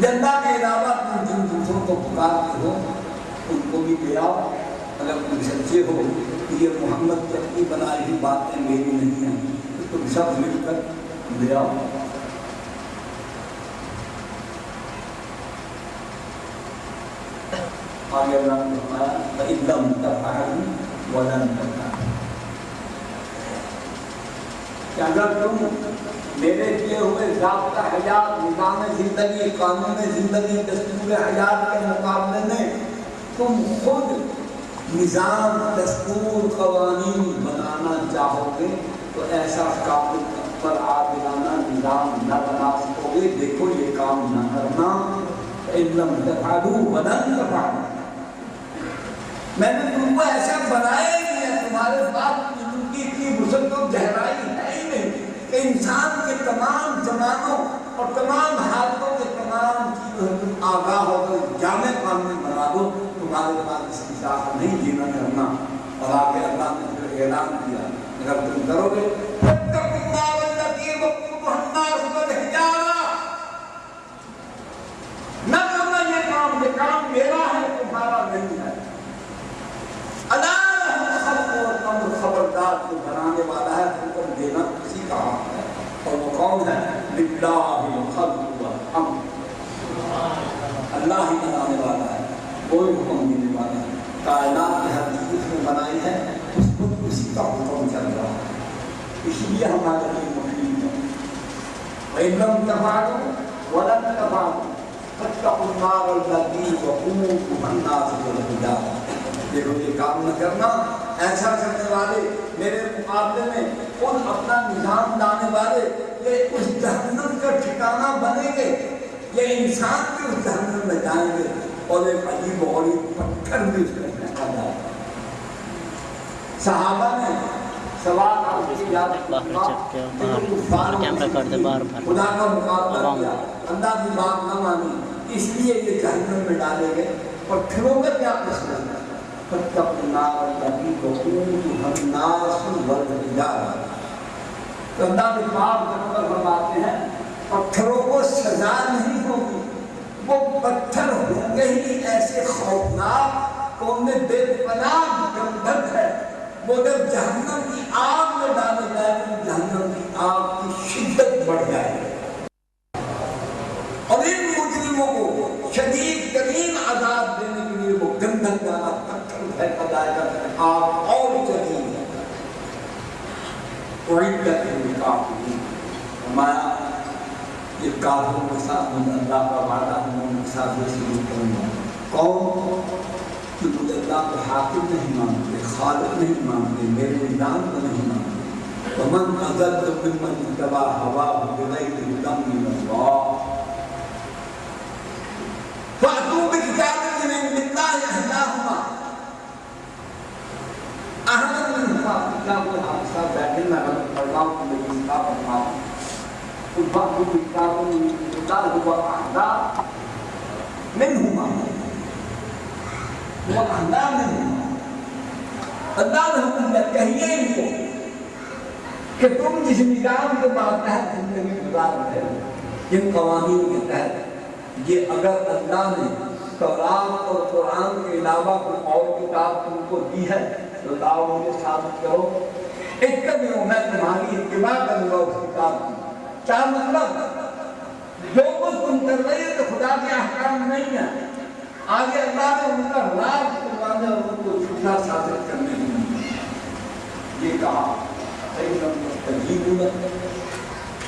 اللہ کے علاوہ تم جن دوسروں کو پکارتے ہو ان کو بھی لے آؤ، اگر تم سچے ہو کہ یہ محمد کی اپنی بنائی ہوئی باتیں میری نہیں ہیں تو تم سب مل کر لے آؤ۔ آگے اللہ نے فرمایا فَإِن لَّمْ تَفْعَلُوا وَلَن تَفْعَلُوا، کہ اگر تم میرے کیے ہوئے ضابطہ حیات، نظام زندگی، قانون زندگی، دستور حیات کے مقابلے میں تم خود نظام، دستور، قوانین بنانا چاہو گے تو ایسا قابل پر عادلانہ نظام نہ بنا سکو گے۔ دیکھو یہ کام نہ کرنا، فَإِن لَّمْ تَفْعَلُوا وَلَن تَفْعَلُوا، میں نے تم کو ایسا بنایا ہی نہیں ہے، تمہارے بات کی اتنی وسعت و گہرائی ہے ہی نہیں کہ انسان کے تمام زمانوں اور تمام حالتوں کے تمام چیزوں تم آگاہ ہو کر جامع قانون بنا دو، تمہارے پاس اس کی طاقت نہیں جینا کرنا۔ اور آگے اللہ نے پھر اعلان کیا اگر تم کرو گے فَاتَّقُوا النَّارَ الَّتِي وَقُودُهَا النَّاسُ وَالْحِجَارَةُ، نہ کرنا یہ کام میرا ہے، تمہارا نہیں ہے۔ الا لَهُ الْخَلْقُ وَالْأَمْرُ، خبردار جو بنانے والا ہے حکم دینا اسی کا حق ہے، اور وہ کون ہے؟ لِلَّهِ الْخَلْقُ وَالْأَمْرُ، اللہ ہی بنانے والا ہے، کوئی حکم دینے والا ہے۔ کائنات کی ہر چیز اس نے بنائی ہے، اس کو اسی کا حکم چل رہا ہے، اس لیے ہمارے لیے مفید ہے۔ وَإِن لَّمْ تَفْعَلُوا وَلَن تَفْعَلُوا فَاتَّقُوا النَّارَ الَّتِي وَقُودُهَا النَّاسُ وَالْحِجَارَةُ، دیکھو یہ کام نہ کرنا، ایسا کرنے والے میرے مقابلے میں خود اپنا نظام لانے والے یہ اس جہنم کا ٹھکانہ بنیں گے، یہ انسان بھی اس جہنم میں جائیں گے، اور ایک عجیب و غریب پتھر بھی اس میں پھینکا جائے گا۔ صحابہ نے سوال آپ کی یاد خدا کا مقابلہ کیا، اللہ کی بات نہ مانی، اس لیے یہ جہنم میں ڈالے گئے۔ پتھروں میں کیا مسئلہ ہے؟ فَاتَّقُوا النَّارَ الَّتِي وَقُودُهَا النَّاسُ وَالْحِجَارَةُ، تو اللہ کے پاک پر فرماتے ہیں پتھروں کو سزا نہیں ہوگی، وہ پتھر ہوں گے ہی ایسے خوفناک کہ ان میں بے پناہ گندھک ہے، وہ جب جہنم کی آگ میں ڈالے جائے تو جہنم کی آگ کی شدت بڑھ جائے گی، اور ان مجرموں کو شدید ترین عذاب دینے کے لیے وہ گندھک والا پتھر پھینکا جائے گا، آگ اور شدید ہے۔ اُعِدَّتْ لِلْكَافِرِينَ، فرمایا یہ کافروں کے ساتھ اللہ کا وعدہ ہے، ان کے ساتھ یہ سلوک کروں گا۔ کون؟ کہ مجھے اللہ کو حاکم نہیں مانتے، خالق نہیں مانتے، میرے نظام کو نہیں مانتے۔ وَمَنْ أَضَلُّ مِمَّنِ اتَّبَعَ هَوَاهُ بِغَيْرِ هُدًى مِّنَ اللَّهِ فَأْتُوا بِكِتَابٍ مِّنْ عِندِ اللَّهِ أَهْدَاهُمَا، احمد منہما، کیا وہ حادثہ بیٹھے میں غلط پڑھ رہا ہوں تو میری کتاب پڑھا ہوں، فَأْتُوا بِكِتَابٍ مِّنْ عِندِ اللَّهِ وَأَهْدَىٰ مِنْهُمَا، وہ اہدا منہما، اللہ نے حکم دیا کہیے ان کو کہ تم جس نظام کے ماتحت زندگی گزار رہے ہو، جن قوانین کے تحت، یہ اگر اللہ نے تورات اور قرآن کے علاوہ کوئی اور کتاب تم کو دی ہے تو لاؤ مجھے ثابت کرو، اتبعوا، میں تمہاری اتباع کروں گا اس کتاب کی۔ کیا مطلب؟ جو کچھ تم کر رہے ہیں تو خدا کے احکام نہیں ہیں، آگے اللہ نے ان کا راز کروانے اور ان کو جھوٹا ثابت کرنے کی یہ کہا۔ تجیب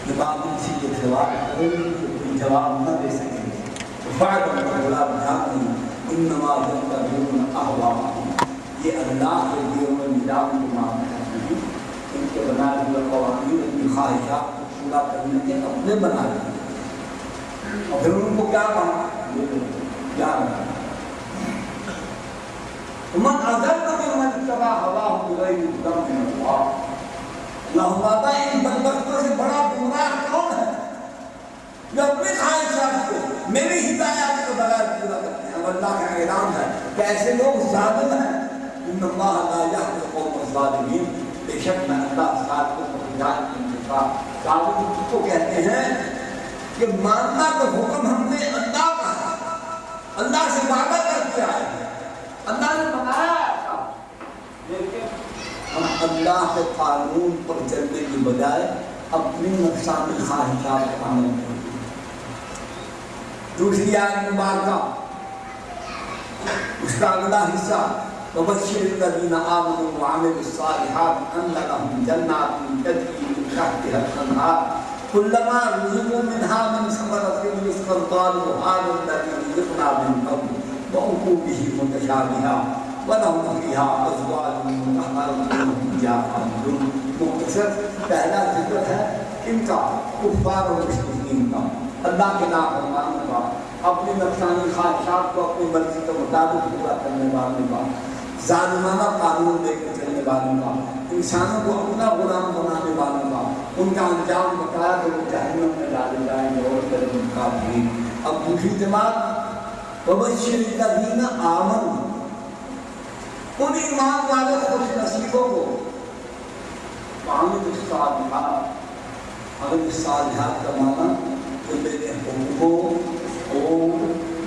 جب آپ ان سے یہ جواب کریں گے تو کوئی جواب نہ دے سکیں گے، بعد اللہ جانتے انما یتبعون اہواءہم، یہ اللہ کے دیے ہوئے نظام کو مان کرتے ہیں، ان کے بنائے ہوئے قوانین ان کی خواہشات کو پورا کرنے کے اپنے بنائے ہیں، اور پھر ان کو کیا کہا؟ کیا رہا من اضل ممن اتبع هواه بغیر هدى من اللہ، اللہ فرماتا ہے ان بدبختوں سے بڑا گمراہ کون ہے؟ جو اپنی خواہشات کو میری ہدایات کے بغیر پورا کرتے ہیں۔ اور اللہ کا اعلان ہے کہ ایسے لوگ ظالم ہیں، ان اللہ لا یهدی القوم الظالمین، بے شک میں اللہ ظالموں کو ہدایت انتخاب تعلیم کو کہتے ہیں کہ ماننا تو حکم ہم نے اللہ کا ہے، اللہ سے وعدہ کر دیا ہے، اللہ نے بنایا ایسا، لیکن ہم اللہ کے قانون پر چلنے کی بجائے اپنی نفسانی خواہشات کا عمل کرتے ہیں۔ دوسری آیت مبارکہ اس کا اگلا حصہ وَبَشِّرِ الَّذِينَ آمَنُوا وَعَمِلُوا الصَّالِحَاتِ أَنَّ لَهُمْ جَنَّاتٍ تَجْرِي مِن تَحْتِهَا الْأَنْهَارُ كُلَّمَا رُزِقُوا مِنْهَا مِن ثَمَرَةٍ رِزْقًا قَالُوا هَٰذَا الَّذِي رُزِقْنَا مِن قَبْلُ وَأُتُوا بِهِ مُتَشَابِهًا وَلَهُمْ فِيهَا أَزْوَاجٌ مُطَهَّرَةٌ وَهُمْ فِيهَا خَالِدُونَ۔ مختصر پہلا ذکر ہے ان کا کفار و مشرکین کا، اللہ کے نافرمانوں کا، اپنی نفسانی خواہشات کو اپنی مرضی کے مطابق پورا کرنے والوں کا، ظالمانہ قانون لے کر چلنے والوں کا، انسانوں کو اپنا غلام بنانے والوں کا، ان کا انجام بتایا کہ وہ جہنم میں ڈالے جائیں گے اور ترجم کافرین۔ اب دوسری جماعت وَبَشِّرِ الَّذِينَ آمَنُوا، ان ایمان والے خوش نصیبوں کو وَعَمِلُوا الصَّالِحَاتِ، عمل الصالحات کا معنی کہ میرے حکموں اور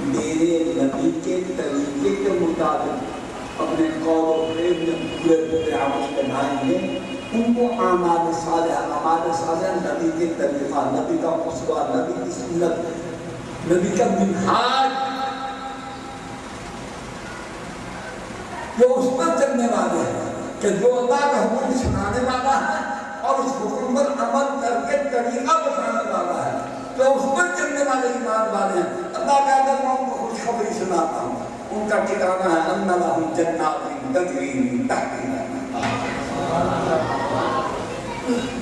میرے نبی کے طریقے کے مطابق اپنے قول و فعل میں پورے عمل بنائیں گے، ان کو اعمال صالحہ نبی کے طریقہ، نبی کا اسوہ، نبی کی سنت، نبی کا منہاج، جو اس پر چلنے والے ہیں کہ جو اللہ کا حکم سنانے والا ہے اور اس حکم پر عمل کر کے طریقہ بتانے والا ہے، تو اس پر چلنے والے ایمان والے ہیں۔ اللہ کہتا ہے میں ان کو خوشخبری سناتا ہوں، ان کا ٹھکانہ ہے أَنَّ لَهُمْ جَنَّاتٍ تَجْرِي مِن تَحْتِهَا الْأَنْهَارُ۔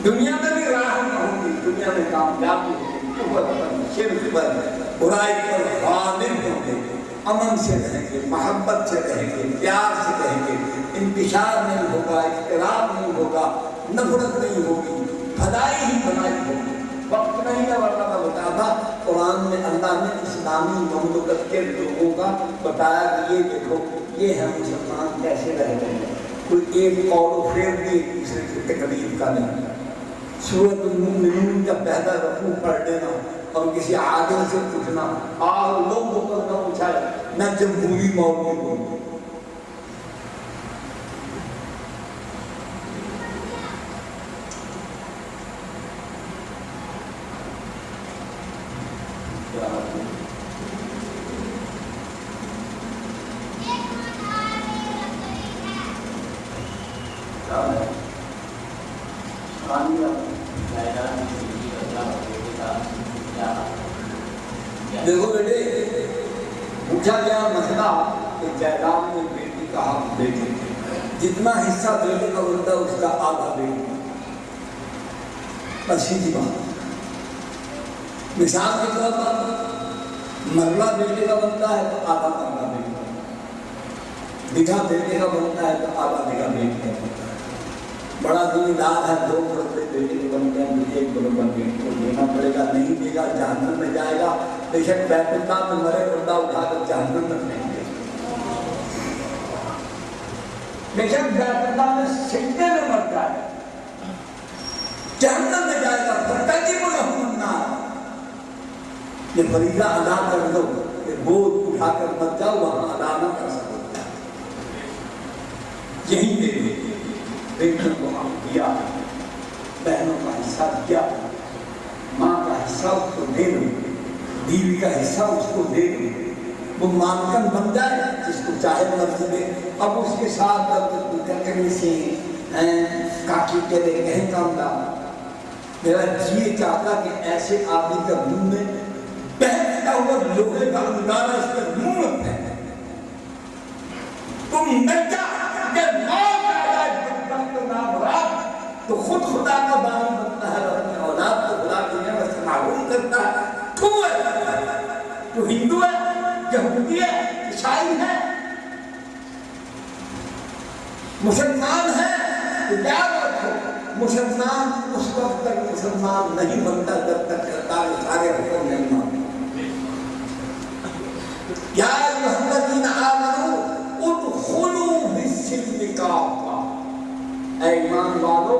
دنیا میں بھی راحت ہوں گی، دنیا میں کامیابی ہوگی، کفر پر، شرک پر، برائی پر غالب ہوں گے، امن سے رہیں گے، محبت سے رہیں گے، پیار سے رہیں گے، انتشار نہیں ہوگا، اختلاف نہیں ہوگا، نفرت نہیں ہوگی، بھلائی ہی بھلائی ہوگی۔ وقت نہیں ہے ورنہ میں بتاتا، قرآن میں اللہ نے اسلامی مملکت کے لوگوں کا بتایا کہ یہ دیکھو یہ ہے مسلمان کیسے رہتے ہیں، کوئی ایک قول و فعل بھی ایک دوسرے کی تکلیف کا نہیں۔ سورۃ المؤمنون کا پہلا رکوع پڑھ لینا اور کسی عادل سے پوچھنا، آج لوگ ہو کر نہ پوچھائے میں جمہوری مولوی ہوں۔ دیکھو بیٹے، پوچھا گیا مسئلہ کہ جائیداد میں بیٹی کا حق بیٹے، جتنا حصہ بیٹے کا بنتا ہے اس کا آدھا بیٹی، بس سیدھی بات۔ مثال کے طور پر مرلہ بیٹے کا بنتا ہے تو آدھا مرلہ بیٹے کا، بیگھا بیٹے کا بنتا ہے تو آدھا بیگھا بیٹے کا بنتا ہے۔ بڑا زمیندار ہے، 2 مرتبے بیٹے کے بنتے ہیں، مجھے 1 مرتبہ بیٹے کو دینا پڑے گا، نہیں دے گا جہنم میں جائے گا، بے شک بیت اللہ میں مرے بندہ اٹھا کر جہنم میں نہیں دے گا، بے شک بیت اللہ میں سجدے میں مر جائے جہنم میں جائے گا، فَتَجِبُ لَهُ النَّارُ۔ یہ فریضہ ادا کر دو، یہ بوجھ اٹھا کر مت جاؤ، وہاں ادا نہ کر سکو، یہی دے دو۔ بیٹوں کو حق دیا، بہنوں کا حصہ دیا، ماں کا حصہ اس کو دے دو، بیوی کا حصہ اس کو دے دو، وہ مالکن بن جائے جس کو چاہے مرضی دے۔ اب اس کے ساتھ کہیں سے کاکی تیرے کہیں کام لا، میرا جی چاہتا کہ ایسے آدمی کا منہ میں بہتا ہوا لوہے کا انگارہ اس پر منہ رکھتے ہیں، تم نچا کہ موت تو خود خدا کا بانی بنتا ہے اور اپنے اولاد کو خدا کی نعمت سے معلوم کرتا ہے۔ تو ہندو ہے، یہودی ہے، عیسائی ہے، مسلمان ہے، تو یاد رکھو مسلمان اس وقت تک مسلمان نہیں بنتا جب تک اللہ کے سارے حکم نہیں مانتا۔ یا ایھا الذین آمنوا ادخلوا فی السلم کافہ، اے ایمان والو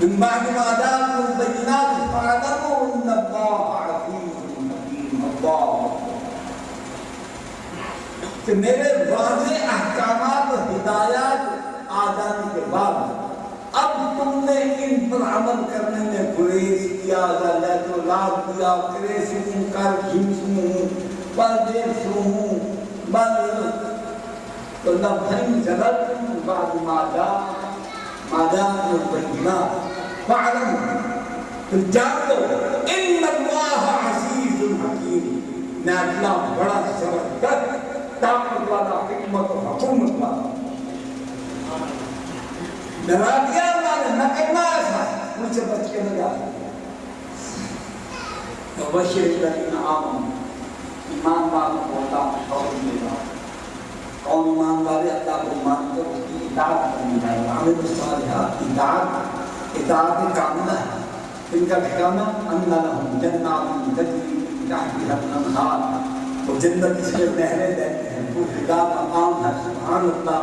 من بعد ما جاءكم البينات فاعلموا ان الله عزيز حكيم। الله کہ میرے واضح احکامات اور ہدایات آ جانے کے بعد اب تم نے ان پر عمل کرنے میں گریز کیا، لاد کیا، کریسوں کر جھمسوں بردیسوں بل تو لبھن جلتم بعد ما جاءكم البينات فاعلموا، پھر جان لو ان اللہ عزیز الحکیم، میں اللہ بڑا زبردست طاقت والا، حکمت و حکومت والا۔ ڈرا دیا اللہ نے، نہ کرنا ایسا، ان سے بچ کے نہ جا۔ وبشر الذین آمنوا، ایمان والوں کو اللہ خوشخبری دے گا۔ کون ایمان والے؟ اللہ کو مان کر اس کی اطاعت کرنی چاہیے، عامل الصالحات، اطاعت کاملہ ہے۔ ان کا ٹھکانہ ان لہم جنات تجری من تحتها الانہار، وہ جنت اس میں نہریں بہتی ہیں، پرفگار مقام ہے۔ سبحان اللہ،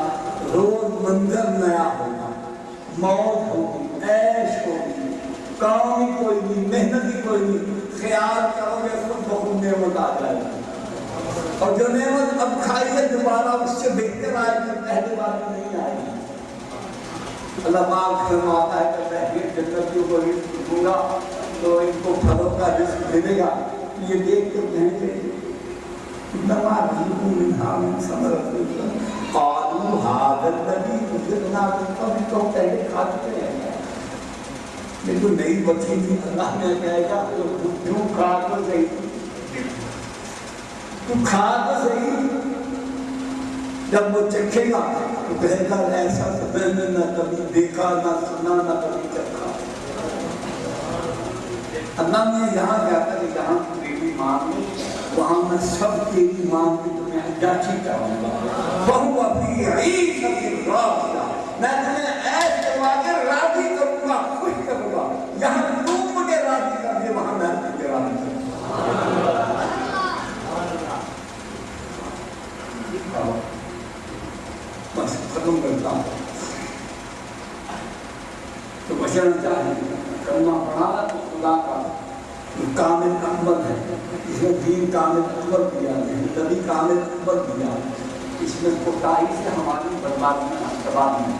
روز منظر نیا ہوگا، موت ہوگی، عیش ہوگی، کام کوئی نہیں، محنت ہی کوئی نہیں، خیال کرو گے خود بخود نعمت آ جائے گی، اور جو نعمت اب کھائی ہے دوبارہ اس سے بہتر آئے گی، پہلے والی نہیں آئے گی۔ اللہ پاک فرماتا ہے کہ میں جنتیوں کو رزق دوں گا تو ان کو پھلوں کا رزق ملے گا. یہ دیکھ کر کہیں گے انما رزقنا من ثمرۃ قالوا هذا الذي رزقنا من قبل. تو پہلے کھا چکے ہیں لیکن نئی بچی تھی. اللہ نے کہے گا کیوں کھا تو صحیح, تو کھا تو صحیح. جب وہ چکھے گا تو کہے گا ایسا تو میں نے نہ کبھی دیکھا نہ سنا نہ کبھی چکھا. اللہ نے یہاں کہتا کہ جہاں تیری مانگ لو وہاں میں سب تیری مانگ کی تمہیں اجاچی کروں گا. بہو اپنی عیشت راضیہ, میں تمہیں ایش کروا کے راضی کروں گا, خوش کروں گا. یہاں تم مجھے راضی کر دے وہاں میں تجھے راضی کروں گا. بس ختم کرتا ہوں. تو بشر چاہیے کلمہ پڑھا تو خدا کا کامل اکبر ہے, اس میں دین کامل اکبر دیا ہے, نبی کامل اکبر دیا ہے. اس میں کوتاہی سے ہماری بربادیاں تباہی ہیں.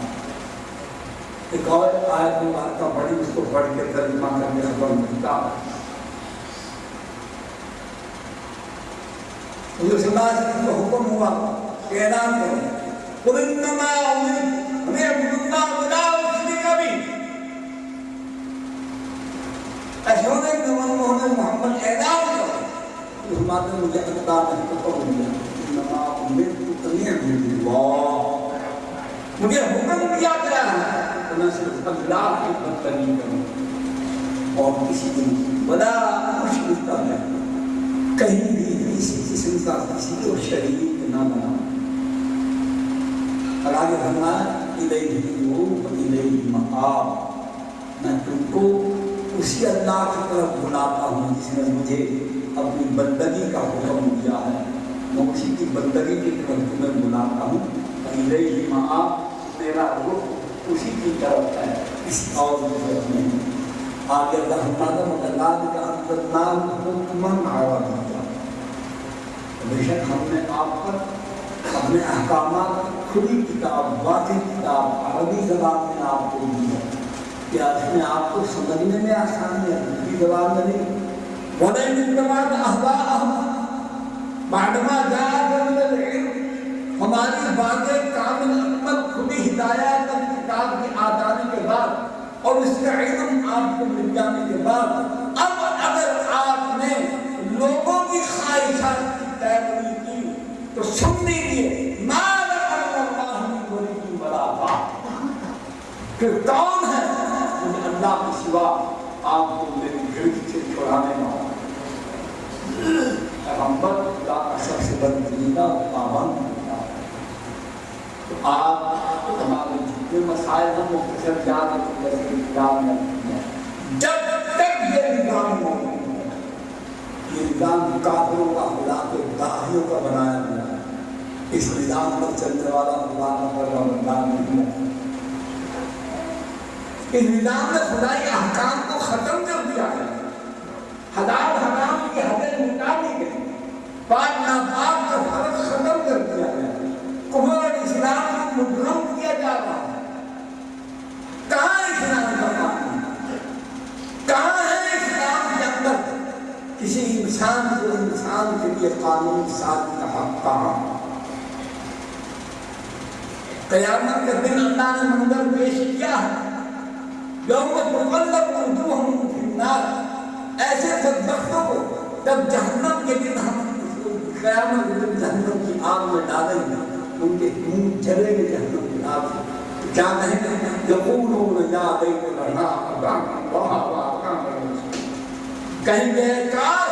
ایک اور آیت مبارکہ پڑھی, اس کو پڑھ کے ترجمہ کرنے خبر ملتا ہے. حضور صلی اللہ علیہ وسلم کو حکم ہوا کہ اعلان کرو قل انما امرت ان اعبدوا اللہ ولا اشرک به. ایسے ہونے کے من محمد اعلان کرو. اس بات میں مجھے اقدار نہیں تو قول دیا انما امرت ان اعبدوا اللہ, مجھے حکم دیا گیا ہے کہ میں صرف اللہ کی بندگی کروں اور کسی کو ولا اشرک به, کہیں بھی کسی قسم کا کسی کو شریک نہ بناؤں. اور آگے فرمایا الیہ و الیہ مآب, میں تم کو اسی اللہ کی طرف بلاتا ہوں جس نے مجھے اپنی بندگی کا حکم دیا ہے. میں اسی کی بندگی کی طرف تمہیں بلاتا ہوں. الیہ مآب, میرا رخ اسی کی طرف ہے, اس اور کی طرف نہیں. آگے اللہ فرماتا ہے انزلنا حکما عربیا, بے شک ہم نے آپ پر اپنے احکامات کھلی کتاب, واضح کتاب عربی زبان میں آپ کو دی ہے. کیا اس میں آپ کو سمجھنے میں آسانی ہے, دوسری زبان میں نہیں. وَلَئِنِ اتَّبَعْتَ أَهْوَاءَهُمْ بَعْدَمَا جَاءَكَ مِنَ الْعِلْمِ, ہماری واضح کامل اکمل کھلی ہدایت اور کتاب کی آزادی کے بعد اور اس کا علم آپ کو مل جانے کے بعد اب اگر آپ نے لوگوں کی خواہشات کی پیروی کی تو سن لیجیے مَا لَكَ مِنَ اللَّهِ مِن وَلِيٍّ وَلَا نَصِيرٍ, کہ کون ہے مجھے اللہ کے سوا آپ کو میری گرفت سے چھڑانے والا. پیغمبر خدا کا سب سے بڑا پابند ہوتا ہے. تو آپ ہمارے جتنے مسائل ہیں مختصر یاد رکھیں جیسے نظام میں جب تک یہ نظام موجود ہے, یہ نظام کافروں کا خدا کے داہیوں کا بنایا گیا ہے. اس نظام پر چلنے والا خدا کا فرمان نہیں ہے. اس نظام نے خدائی احکام کو ختم کر دیا ہے. حلال حرام کی حدیں مٹا دی گئی, پاک ناپاک کا فرق ختم کر دیا گیا. کفر اور اسلام کو مدغم کیا جا رہا ہے. کہاں اسلام کا قانون, کہاں ہے اسلام کے اندر کسی انسان کو انسان کے لیے قانون سازی کا حق کہاں؟ قیامت کے دن اللہ نے منظر پیش کیا ہے یوم تقلب وجوہہم فی النار, ایسے بدبختوں کو جب جہنم کے دن ہم قیامت کے دن جہنم کی آگ میں ڈالیں گے, ان کے منہ جلیں گے جہنم کی آگ سے. تو کیا کہیں گے یقولون یا لیتنا اطعنا اللہ واطعنا الرسول, کہیں گے کاش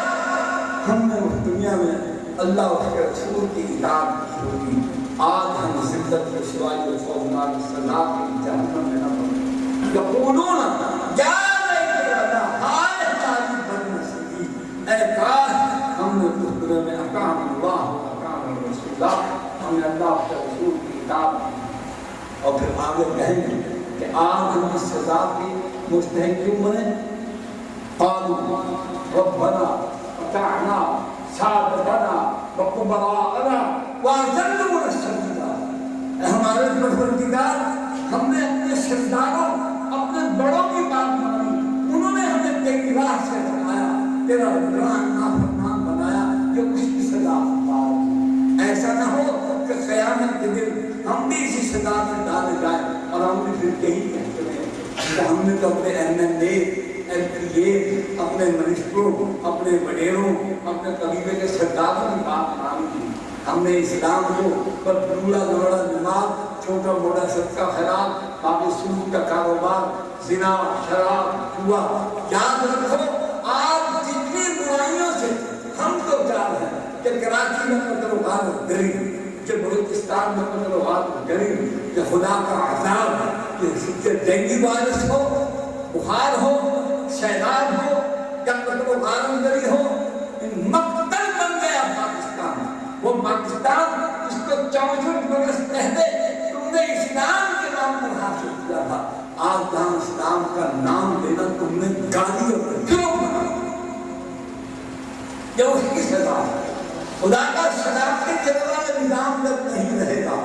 ہم نے اس دنیا میں اللہ اور اس کے رسول کی اطاعت کی ہوگی, آج ہم ذلت رسوائی و خوفناک سزا کی جہنم میں نہ پڑیں. یقولون یا لیتنا, ہائے ہماری بدنصیبی, اے کاش ہم نے اس دنیا میں اطعنا اللہ واطعنا الرسول, ہم نے اللہ کے رسول کی اطاعت کی. اور پھر آگے کہیں گے کہ آج ہم اس سزا کی مستحق کیوں بنے؟ قالوا ربنا اطعنا سادتنا وكبراءنا واذلونا السبيلا, اے ہمارے پروردگار ہم نے اپنے سرداروں اپنے بڑوں کی بات مانی، انہوں نے ہمیں تیری راہ سے ہٹایا، تیرا راہ نافرمان بنایا، یہ اس کی سزا پاؤ۔ ایسا نہ ہو کہ قیامت کے دن ہم بھی اسی سزا میں ڈالے جائیں اور ہم بھی پھر یہی کہتے ہیں کہ ہم نے تو اپنے MLA اپنے منسٹروں اپنے وڈیروں اپنے قبیلے کے سرداروں کی بات مانی تھی۔ ہم نے اسلام کو پر بوڑھا دوڑا دماغ، چھوٹا موٹا صدقہ خیرات، باقی سود کا کاروبار، زنا، شراب، جوا، یاد رکھو آج جتنی برائیوں سے ہم تو چار ہیں کہ کراچی میں قتل و غارت گری، کہ بلوچستان میں قتل و غارت گری، کہ خدا کا عذاب ہے، کہ ڈینگی وائرس ہو، بخار ہو، سیلاب ہو یا قتل و غارت گری ہو، مقتل بن گیا پاکستان۔ وہ پاکستان اس کو 64 برس پہلے تم نے اسلام کے نام پر حاصل کیا تھا، آج جہاں اسلام کا نام لینا تم نے گالی اور کیوں بنا؟ یہ اس کی سزا ہے۔ خدا کا شناختی دینے والا نظام جب نہیں رہے گا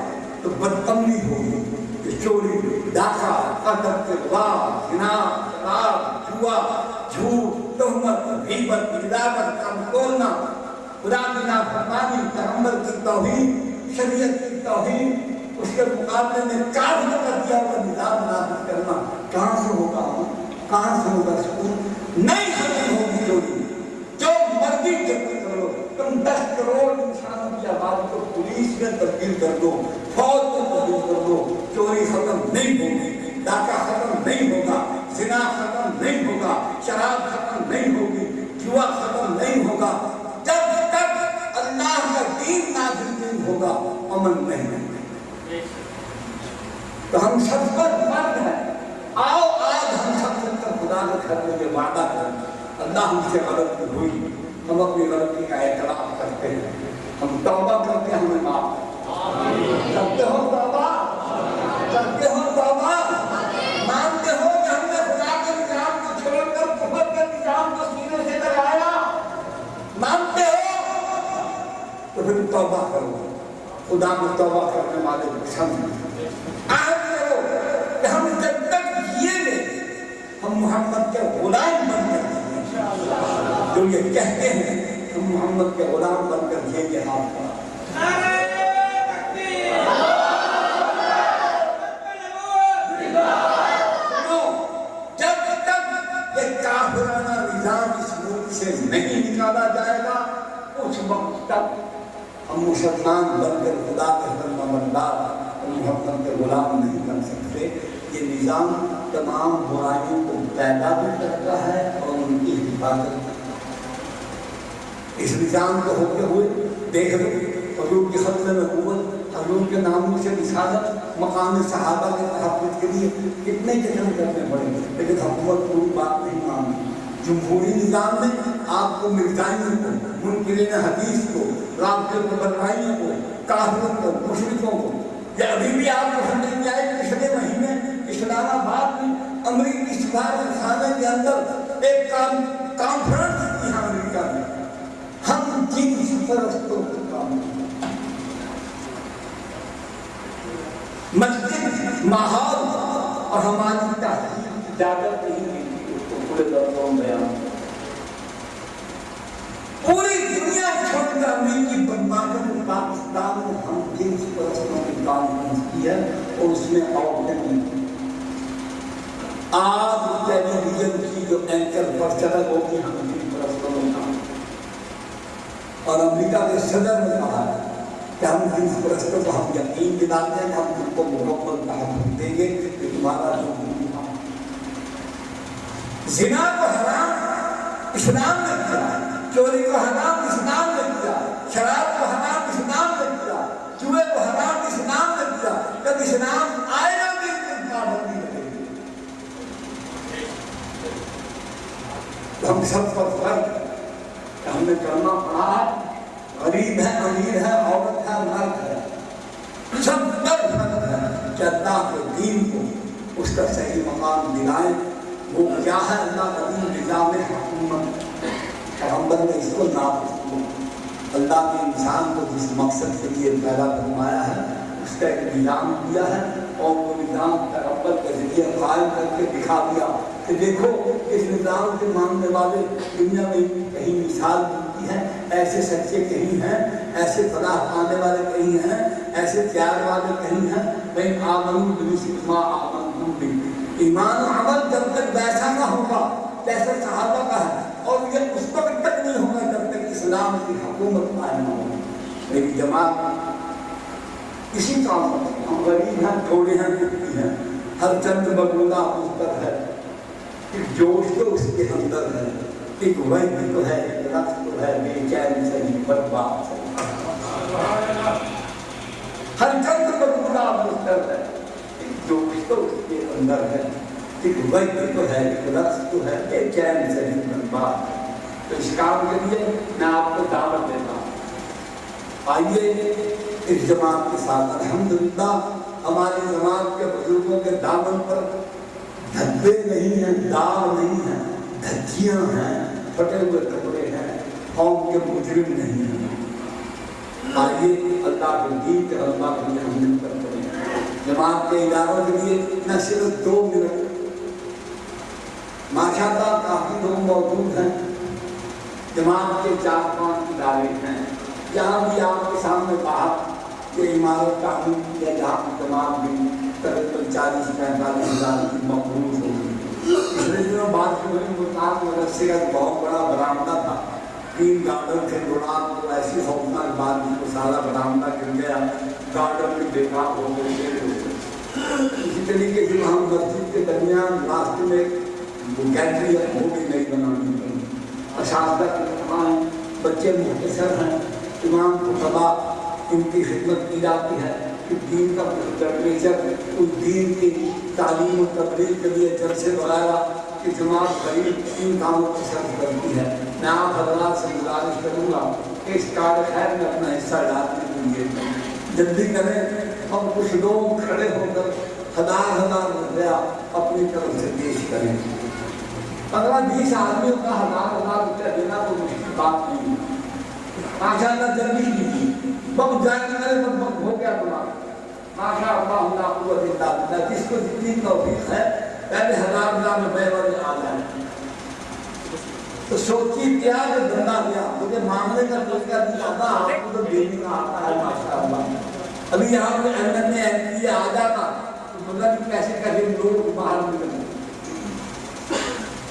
تو بدتمی ہوگی، کہ چوری، ڈاکہ، قتل، زنا، شراب، جوا، جھوٹ، تہمت، غیبت، ندامت، کم بولنا، خدا کی نافرمانی، پیغمبر کی توہین، شریعت کی توہین، اس کے مقابلے میں کافر کر دیا ہوا نظام نافذ کرنا، کہاں سے ہوگا؟ کہاں سے ہوگا سکون؟ نہیں ختم ہوگی چوری، جو مرضی جبر کرو، تم 10 کروڑ انسانوں کی آبادی کو پولیس میں تبدیل کر دو، فوج میں تبدیل کر دو، چوری ختم نہیں ہوگی، ڈاکہ ختم نہیں ہوگا، زنا ختم نہیں ہوگا، شراب ختم نہیں ہوگی، جوا ختم نہیں ہوگا، جب تک اللہ کا دین نازل نہیں ہوگا امن نہیں ہوگا۔ تو ہم سب پر فرض ہے، آؤ آج ہم سب مل کر خدا کے گھر میں یہ وعدہ کریں، اللہ ہم سے غلطی ہوئی، ہم اپنی غلطی کا اعتراف کرتے ہیں، ہم توبہ کرتے ہیں، ہمیں معاف کرتے ہو توبہ، کرتے ہو توبہ، مانتے ہو کہ ہم نے خدا کے نظام کو چھوڑ کر کفر کے نظام کو سینے سے لگایا، مانتے ہو تو پھر توبہ کرو، خدا کو توبہ کرنے والے پسند ہیں۔ عہد کرو کہ ہم جب تک جیے گے ہم محمد کے غلام بن کر جیے، جو یہ کہتے ہیں ہم محمد کے غلام بن کر جیے گے۔ ہاتھ پر جب تک یہ کافرانہ نظام اس ملک سے نہیں نکالا جائے گا اس وقت تک ہم مسلمان بن کر خدا کے فرمانبردار اور محمد کے غلام نہیں بن سکتے۔ یہ نظام تمام برائیوں کو پیدا بھی کرتا ہے اور ان کی حفاظت کرتا ہے۔ اس نظام کو ہوتے ہوئے دیکھ لو حضور کی ختم نبوت، حضور کے ناموں سے رسالت، مقام صحابہ کے تحفظ کے لیے کتنے جتن کرنے پڑے، لیکن حکومت پوری بات نہیں مانتی۔ جمہوری نظام میں آپ کو مرزائیوں کو، منکرین حدیث کو، رافضہ کو، بدرائیوں کو، کافروں کو، مشرکوں کو، یا ابھی بھی آپ کو سمجھ میں آئے پچھلے مہینے اسلام آباد میں امریکی سفارت خانے کے اندر ایک کانفرنس کی ہے امریکہ میں، ہم جنس پرستوں کو کام مسجد، ماحول اور ہماری تحقیق اجازت نہیں دیتی اس کو پورے لفظوں میں بیان۔ پوری دنیا چھوڑ کر امریکی بدماشوں نے پاکستان میں ہم جنس پرستوں کی کانفرنس کی ہے اور اس میں عورتیں بھی تھیں۔ آج ٹیلی ویژن کی جو اینکر پرچہ وہ بھی ہم جنس پرستوں نے کام، اور امریکہ کے صدر نے کہا ہے کہ ہم جنس پرستوں کو ہم یقین دلاتے ہیں، ہم تم کو مکمل تحفظ دیں گے کہ تمہارا جو زنا کو حرام اسلام نے کیا، چوری کو حرام اسلام نے کیا، شراب کو حرام اسلام نے کیا، جوئے کو حرام اسلام نے کیا، جب اسلام آئے گا بھی پابندی رہے گی۔ تو ہم سب پر فرق ہے کہ ہم نے کلمہ پڑھا ہے، غریب ہے، امیر ہے، عورت ہے، مرد ہے، سب پر فرق ہے کہ اللہ کے دین کو اس کا صحیح مقام دلائیں۔ وہ کیا ہے اللہ کا دین؟ نظام حکومت، پیغمبر نے اس کو نافذ کیا۔ اللہ نے انسان کو جس مقصد کے لیے پیدا فرمایا ہے اس کا ایک نظام دیا ہے، اور وہ نظام ترقی کے ذریعے قائم کر کے دکھا دیا کہ دیکھو اس نظام کے ماننے والے دنیا میں کہیں مثال ملتی ہے، ایسے سچے کہیں ہیں، ایسے فلاح پانے والے کہیں ہیں، ایسے پیار والے کہیں ہیں۔ میں آمن بمثل ما آمنتم بہ، ایمان و عمل جب تک ویسا نہ ہوگا جیسا صحابہ کا ہے، اور یہ اس وقت تک نہیں ہوگا جب تک اسلام کی حکومت قائم نہ ہوگی۔ میری جماعت اسی کام میں ہم غریب ہیں، تھوڑے ہیں، کتنی ہیں، ہر چند بگولا اس پر ہے، ایک جوش تو اس کے اندر ہے، ایک وحی تو ہے، ایک رقص تو ہے، بے چین صحیح برباد صحیح، ہر چند بگولا اس پر ہے، ایک جوش تو اس کے اندر ہے، ایک وحی تو ہے، ایک رقص تو ہے، بے چین صحیح برباد۔ تو اس کام کے لیے میں آپ کو دعوت دیتا ہوں، آئیے اس جماعت کے ساتھ۔ الحمدللہ ہماری جماعت کے بزرگوں کے دامن پر دھبے نہیں ہیں، داغ نہیں ہیں، دھجیاں ہیں، پھٹے ہوئے کپڑے ہیں، قوم کے مجرم نہیں ہیں۔ آئیے اللہ کے دین کے غلبہ کے لیے ہم مل کر کریں۔ جماعت کے اداروں کے لیے نہ صرف 2 منٹ، ماشاءاللہ کافی لوگ موجود ہیں، جماعت کے 4-5 ادارے ہیں، جہاں بھی آپ کے سامنے باہر یہ عمارت تعمیر کیا جہاں کی جماعت بھی تقریباً 40-45 ہزار کی مقروض ہوگی۔ پچھلے دنوں بات ہوئی ملتان مدرسے کا بہت بڑا برآمدہ تھا، 3 گارڈن تھے، رات کو ایسی خوفناک بات کو سارا برآمدہ گر گیا، گارڈن بھی بیکار ہو گئے۔ اسی طریقے سے ہم مسجد کے درمیان راستے میں گیلری ہے، وہ بھی نہیں بنانی پڑی۔ اساتذہ کے وہاں ہیں، بچے مختصر ہیں، امام کو خطبہ ان کی خدمت کی جاتی ہے کہ دین کا لٹریچر، اس دین کی تعلیم و تبلیغ کے لیے جلسے وغیرہ کی جماعت قریب 3 کاموں کی صرف کرتی ہے۔ میں آپ حضرات سے گزارش کروں گا کہ اس کار خیر میں اپنا حصہ ڈالنے کے لیے جلدی کریں، اور کچھ لوگ کھڑے ہو کر 1000 روپیہ اپنی طرف سے پیش کریں۔ 15-20 آدمیوں کا 1000 روپیہ دینا تو مشکل بات نہیں ہے، ماشاءاللہ جلدی کی بہت جائے میرے بہت ہو گیا تمہارا، ماشاءاللہ لا قوت الا باللہ۔ جس کو جتنی توفیق ہے پہلے 1000 میں بے وجہ آ جائے تو سوچی کیا کہ دھندا دیا، مجھے معاملے کا طریقہ نہیں آتا، آپ کو تو دینے کا آتا ہے ماشاءاللہ۔ ابھی یہاں پہ اندر میں ایک آ جاتا مطلب کہ کیسے کیسے لوگ باہر نکلیں،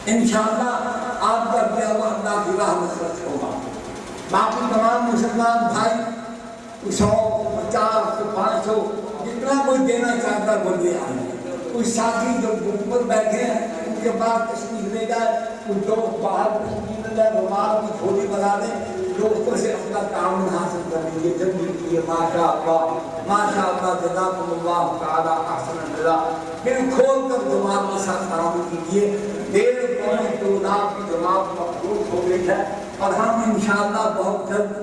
انشاءاللہ آپ کا دیا ہوا اللہ کی راہ میں خرچ ہوگا۔ باقی تمام مسلمان بھائی 100 50 500 جتنا کوئی دینا چاہتا ہے وہ دے آئے۔ کوئی ساتھی جو گروپ پر بیٹھے ہیں ان کے بعد تشریف لے جائے، کوئی دوست باہر تشریف لے جائے، رومال کی جھولی بنا دیں، دوستوں سے اپنا کام حاصل کر لیجیے، جلدی کیجیے۔ ماشاءاللہ جزاکم اللہ تعالی احسن الجزاء۔ پھر کھول کر جماعت کے ساتھ تعاون کیجیے۔ 1.5-2 لاکھ کی جماعت مقبول ہو گئی ہے، اور ہم انشاءاللہ بہت جلد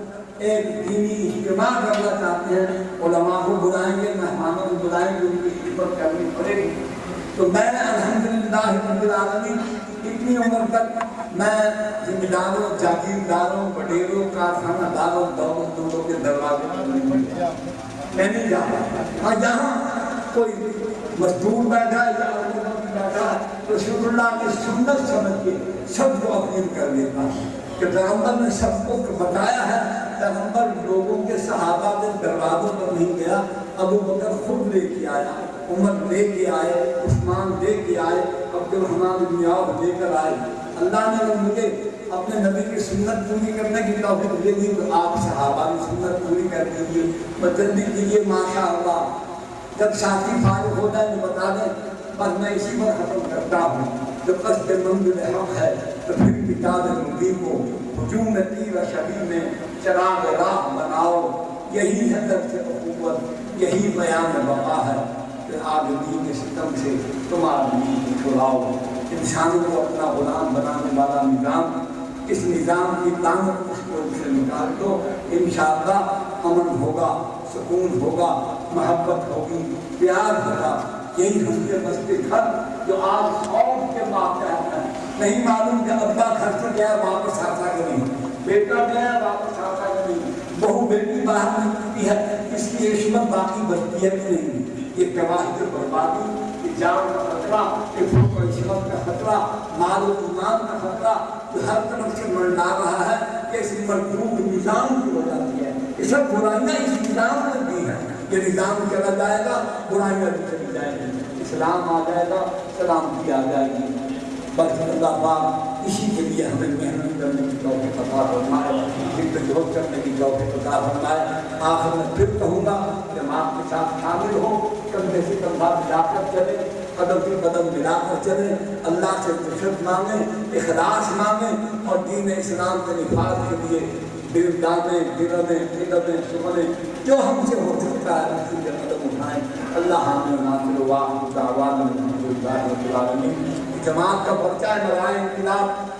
ایک دینی اجتماع کرنا چاہتے ہیں۔ علماء کو بلائیں گے، مہمانوں کو بلائیں گے، ان کی خدمت کرنی پڑے گی۔ تو میں الحمدللہ رب العالمین اتنی عمر تک میں ذمہ داروں، جاگیرداروں، وڈیروں، کارخانہ داروں، دولت مندوں کے دروازے پر میں نہیں جاتا۔ اور جہاں کوئی مزدور بیٹھا ہے یا بیٹھا ہے رسول اللہ کی سنت سمجھ کے سب کو اپیل کر دیتا ہوں کہ پیغمبر نے سب کو بتایا ہے۔ پیغمبر لوگوں کے صحابہ کے دروازوں پر نہیں گیا، ابو بکر خود لے کے آیا، عمر لے کے آئے، عثمان لے کے آئے، عبدالرحمن بن عوف لے کر آئے۔ اللہ نے مجھے اپنے نبی کی سنت پوری کرنے کی توفیق دے دی، تو آپ صحابہ کی سنت پوری کر دیجیے، جلدی کیجیے۔ ماشاءاللہ جب ساتھی فارغ ہو جائے تو بتا دیں، بس میں اسی پر ختم کرتا ہوں۔ جو قصد منزل حق ہے تو پھر کتاب نبی کو ہجوم تیر شبیہ میں چراغ راہ بناؤ، یہی ہے درس اخوت، یہی بیان بقا ہے کہ آدمی کے ستم سے تم آدمی کو چھڑاؤ۔ انسانوں کو اپنا غلام بنانے والا نظام، اس نظام کی طاقت اس کو سے نکال دو، انشاءاللہ امن ہوگا، سکون ہوگا، محبت ہوگی، پیار ہوگا۔ یہی ہم کے بستے گھر جو آج خوف کے ماتحت ہیں، نہیں معلوم کہ ابا گھر سے گیا واپس آتا کہ نہیں، بیٹا گیا واپس آتا کہ نہیں، بہو بیٹی باہر نکلتی ہے، اس کی عصمت باقی بچتی ہے کہ نہیں۔ یہ تباہی اور بربادی، یہ جان کا خطرہ، یہ فوق و عصمت کا خطرہ، مال و ایمان کا خطرہ جو ہر طرف سے منڈا رہا ہے، یہ اس مرکوب نظام کی وجہ سے ہے۔ یہ سب برائیاں اس نظام نے دی ہیں۔ یہ نظام چلا جائے گا، برائیاں بھی چلی جائیں گی، اسلام آ جائے گا، سلامتی آ جائے گی۔ بس اللہ پاک اسی کے لیے ہمیں محنت کرنے کی توفیق عطا فرمائے، جدوجہد کرنے کی توفیق عطا فرمائے۔ آخر میں پھر کہوں گا کہ آپ کے ساتھ شامل ہو، کندھے سے کندھا ملا کر چلیں، قدم سے قدم ملا کر چلیں، اللہ سے فرصت مانگیں، اخلاص مانگیں اور دین اسلام کے نفاذ کے لیے دل دامیں، درمیں، قدمیں، سمنیں جو ہم سے ہو سکتا ہے اسی کے قدم اٹھائیں۔ اللہ ہمیں ناصر واحد دعوانا الحمدللہ رب العالمین۔ جماعت کا پرچہ ہے برائے انقلاب